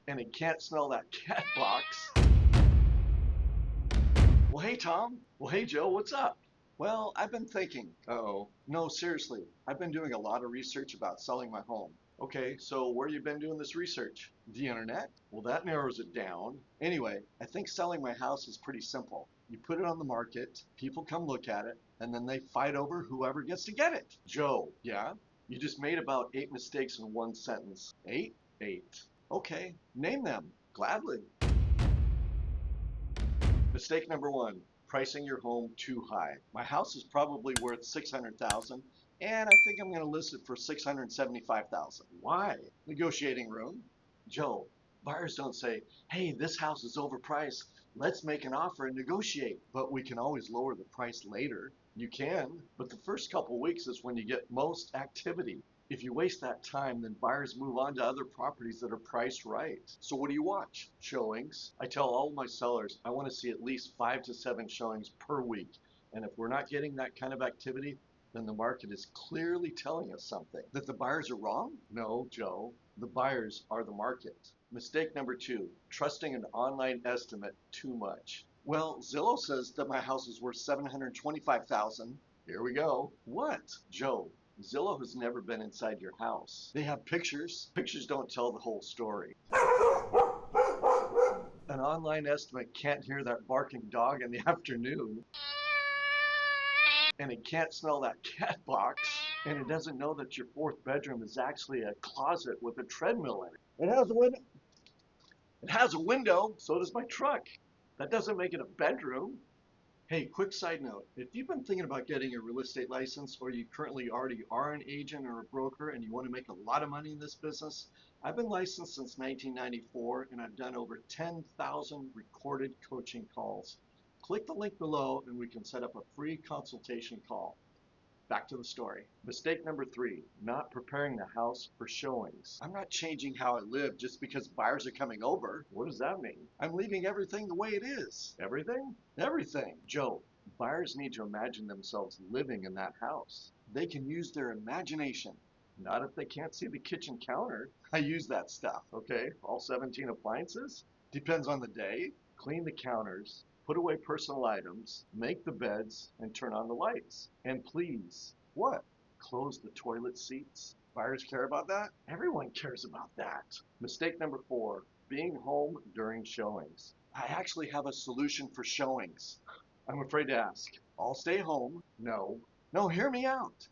and it can't smell that cat box. Well, hey, Tom. Well, hey, Joe, what's up? Well, I've been thinking. Uh-oh. No, seriously. I've been doing a lot of research about selling my home. Okay, so where you been doing this research? The internet? Well, that narrows it down. Anyway, I think selling my house is pretty simple. You put it on the market, people come look at it, and then they fight over whoever gets to get it. Joe, yeah? You just made about 8 mistakes in one sentence. Eight? Eight. Okay, name them. Gladly. Mistake number one, pricing your home too high. My house is probably worth 600,000 and I think I'm going to list it for 675,000. Why? Negotiating room. Joe, buyers don't say, "Hey, this house is overpriced. Let's make an offer and negotiate." But we can always lower the price later. You can, but the first couple weeks is when you get most activity. If you waste that time, then buyers move on to other properties that are priced right. So what do you watch? Showings. I tell all my sellers I want to see at least 5 to 7 showings per week. And if we're not getting that kind of activity, then the market is clearly telling us something. That the buyers are wrong? No, Joe. The buyers are the market. Mistake number two, trusting an online estimate too much. Well, Zillow says that my house is worth 725,000. Here we go. What? Joe, Zillow has never been inside your house. They have pictures. Pictures don't tell the whole story. An online estimate can't hear that barking dog in the afternoon, and it can't smell that cat box, and it doesn't know that your fourth bedroom is actually a closet with a treadmill in it. It has a window. It has a window, so does my truck. That doesn't make it a bedroom. Hey, quick side note. If you've been thinking about getting a real estate license or you currently already are an agent or a broker and you want to make a lot of money in this business, I've been licensed since 1994 and I've done over 10,000 recorded coaching calls. Click the link below and we can set up a free consultation call. Back to the story. Mistake number three, not preparing the house for showings. I'm not changing how I live just because buyers are coming over. What does that mean? I'm leaving everything the way it is. Everything? Everything. Joe, buyers need to imagine themselves living in that house. They can use their imagination. Not if they can't see the kitchen counter. I use that stuff, okay? All 17 appliances? Depends on the day. Clean the counters, put away personal items, make the beds, and turn on the lights. And please, what? Close the toilet seats. Buyers care about that? Everyone cares about that. Mistake number four, being home during showings. I actually have a solution for showings. I'm afraid to ask. I'll stay home. No. No, hear me out.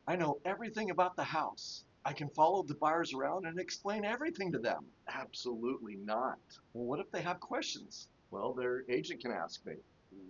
I know everything about the house. I can follow the buyers around and explain everything to them. Absolutely not. Well, what if they have questions? Well, their agent can ask me.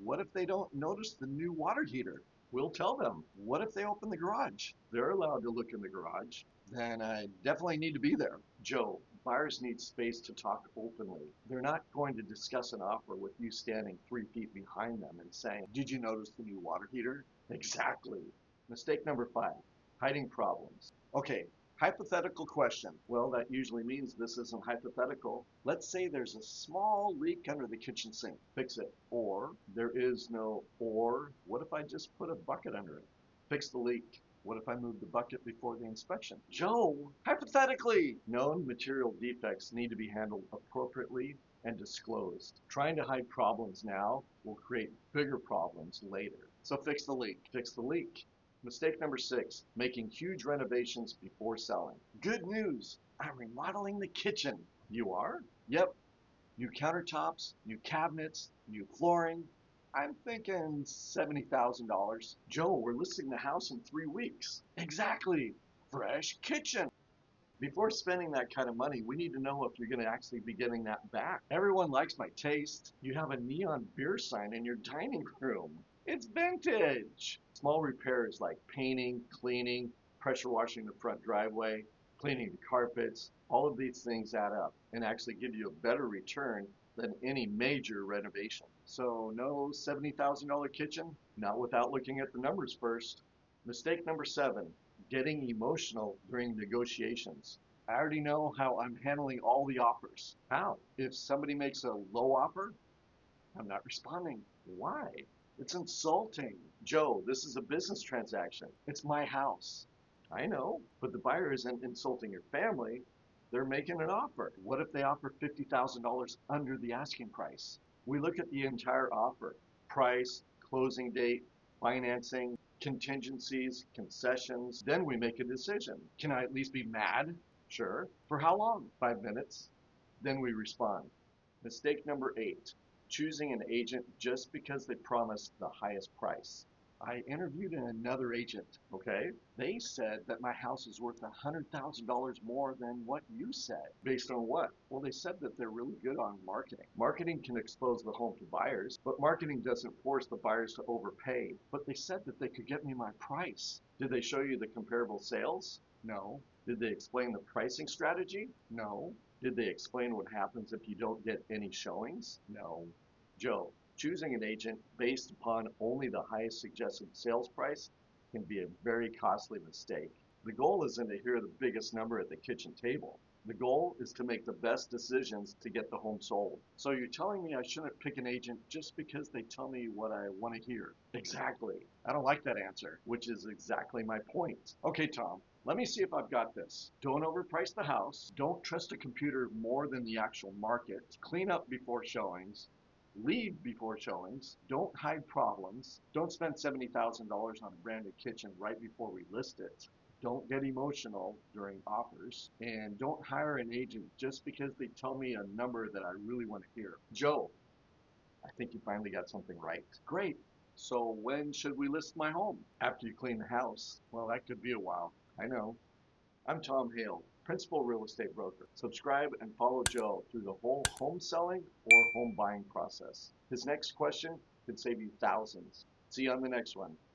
What if they don't notice the new water heater? We'll tell them. What if they open the garage? They're allowed to look in the garage. Then I definitely need to be there. Joe, buyers need space to talk openly. They're not going to discuss an offer with you standing 3 feet behind them and saying, "Did you notice the new water heater?" Exactly. Mistake number five, hiding problems. Okay, hypothetical question. Well, that usually means this isn't hypothetical. Let's say there's a small leak under the kitchen sink. Fix it. Or there is no or. What if I just put a bucket under it? Fix the leak. What if I move the bucket before the inspection? Joe, hypothetically, known material defects need to be handled appropriately and disclosed. Trying to hide problems now will create bigger problems later. So fix the leak. Fix the leak. Mistake number six, making huge renovations before selling. Good news, I'm remodeling the kitchen. You are? Yep. New countertops, new cabinets, new flooring. I'm thinking $70,000. Joe, we're listing the house in 3 weeks. Exactly. Fresh kitchen. Before spending that kind of money, we need to know if you're going to actually be getting that back. Everyone likes my taste. You have a neon beer sign in your dining room. It's vintage. Small repairs like painting, cleaning, pressure washing the front driveway, cleaning the carpets, all of these things add up and actually give you a better return than any major renovation. So no $70,000 kitchen? Not without looking at the numbers first. Mistake number seven, getting emotional during negotiations. I already know how I'm handling all the offers. How? If somebody makes a low offer, I'm not responding. Why? It's insulting. Joe, this is a business transaction. It's my house. I know, but the buyer isn't insulting your family. They're making an offer. What if they offer $50,000 under the asking price? We look at the entire offer: price, closing date, financing, contingencies, concessions. Then we make a decision. Can I at least be mad? Sure. For how long? 5 minutes. Then we respond. Mistake number 8: choosing an agent just because they promised the highest price. I interviewed another agent, okay? They said that my house is worth $100,000 more than what you said. Based on what? Well, they said that they're really good on marketing. Marketing can expose the home to buyers, but marketing doesn't force the buyers to overpay. But they said that they could get me my price. Did they show you the comparable sales? No. Did they explain the pricing strategy? No. Did they explain what happens if you don't get any showings? No. Joe, choosing an agent based upon only the highest suggested sales price can be a very costly mistake. The goal isn't to hear the biggest number at the kitchen table. The goal is to make the best decisions to get the home sold. So you're telling me I shouldn't pick an agent just because they tell me what I want to hear? Exactly. I don't like that answer, which is exactly my point. Okay, Tom, let me see if I've got this. Don't overprice the house. Don't trust a computer more than the actual market. Clean up before showings. Leave before showings. Don't hide problems. Don't spend $70,000 on a brand new kitchen right before we list it. Don't get emotional during offers. And don't hire an agent just because they tell me a number that I really want to hear. Joe, I think you finally got something right. Great. So when should we list my home? After you clean the house. Well, that could be a while. I know. I'm Tom Hale, Principal Real Estate Broker. Subscribe and follow Joe through the whole home selling or home buying process. His next question could save you thousands. See you on the next one.